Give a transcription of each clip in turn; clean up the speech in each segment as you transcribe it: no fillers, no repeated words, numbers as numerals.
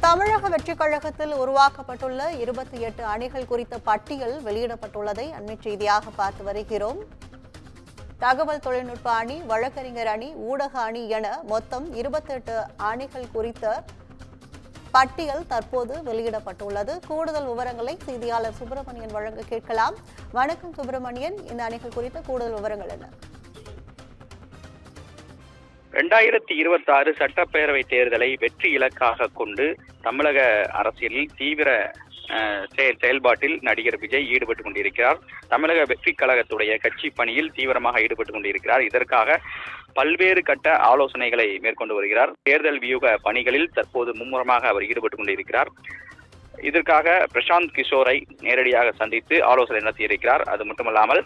தமிழக வெற்றிக் கழகத்தில் உருவாக்கப்பட்டுள்ள 28 அணிகள் குறித்த பட்டியல் வெளியிடப்பட்டுள்ளதை அண்மை செய்தியாக பார்த்து வருகிறோம். தகவல் தொழில்நுட்ப அணி, வழக்கறிஞர் அணி, ஊடக அணி என மொத்தம் 28 அணிகள் குறித்த பட்டியல் தற்போது வெளியிடப்பட்டுள்ளது. கூடுதல் விவரங்களை செய்தியாளர் சுப்பிரமணியன் வழங்க கேட்கலாம். வணக்கம் சுப்பிரமணியன், இந்த அணிகள் குறித்த கூடுதல் விவரங்கள் என்ன? 2026 சட்டப்பேரவை தேர்தலை வெற்றி இலக்காக கொண்டு தமிழக அரசியலில் தீவிர செயல்பாட்டில் நடிகர் விஜய் ஈடுபட்டுக் கொண்டிருக்கிறார். தமிழக வெற்றி கழகத்துடைய கட்சி பணியில் தீவிரமாக ஈடுபட்டுக் கொண்டிருக்கிறார். இதற்காக பல்வேறு கட்ட ஆலோசனைகளை மேற்கொண்டு வருகிறார். தேர்தல் வியூக பணிகளில் தற்போது மும்முரமாக அவர் ஈடுபட்டுக் கொண்டிருக்கிறார். இதற்காக பிரசாந்த் கிஷோரை நேரடியாக சந்தித்து ஆலோசனை நடத்தியிருக்கிறார். அது மட்டுமல்லாமல்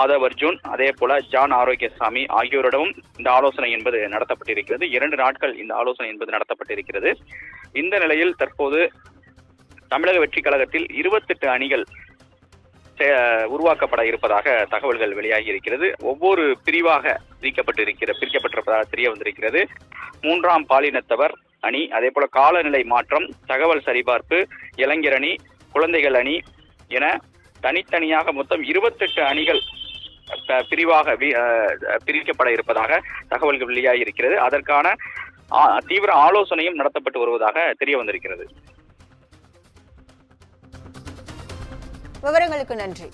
ஆதவ் அர்ஜுன், அதே போல ஜான் ஆரோக்கியசாமி ஆகியோரிடமும் இந்த ஆலோசனை என்பது நடத்தப்பட்டிருக்கிறது. 2 நாட்கள் இந்த ஆலோசனை என்பது நடத்தப்பட்டிருக்கிறது. இந்த நிலையில் தற்போது தமிழக வெற்றி கழகத்தில் 28 அணிகள் உருவாக்கப்பட இருப்பதாக தகவல்கள் வெளியாகி இருக்கிறது. ஒவ்வொரு பிரிவாக பிரிக்கப்பட்டிருப்பதாக தெரிய வந்திருக்கிறது. 3ஆம் பாலினத்தவர் அணி, அதே போல காலநிலை மாற்றம், தகவல் சரிபார்ப்பு, இளைஞர் அணி, குழந்தைகள் அணி என தனித்தனியாக மொத்தம் 28 அணிகள் பிரிவாக பிரிக்கப்பட இருப்பதாக தகவல்கள் வெளியாகி இருக்கிறது. அதற்கான தீவிர ஆலோசனையும் நடத்தப்பட்டு வருவதாக தெரிய வந்திருக்கிறது. விவரங்களுக்கு நன்றி.